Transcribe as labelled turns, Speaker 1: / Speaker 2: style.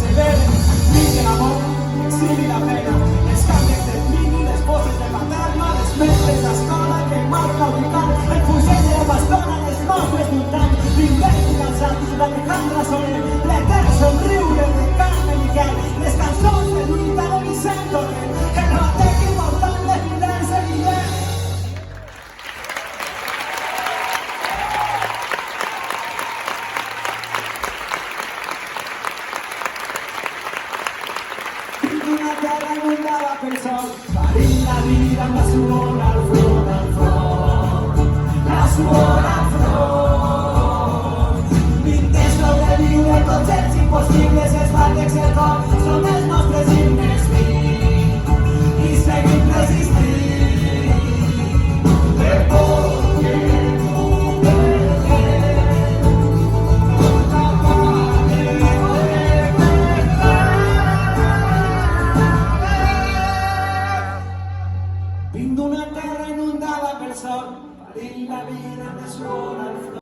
Speaker 1: se vede, vive l'amor, exili la pena, les canvis de mini, les poses de paterna, les mestres d'escola que marca el vicant, el fusell de bastona, les nostres voltants, l'Imbècil alçat, l'Alejandra Soler, l'etern somriure de Carme Miquel, les cançons de lluita de Vicent Torrent, el batec important de Fidense Guillem. Una terra inundada pel sol, parint la vida amb la suor al front, la suor al front. Vinters sobreviure tots els impossibles, els bàtecs, el cor, som els nostres himnes i seguim resistint. Per por que no vinc d'una terra inundada pel sol, parint la vida amb la suor al front.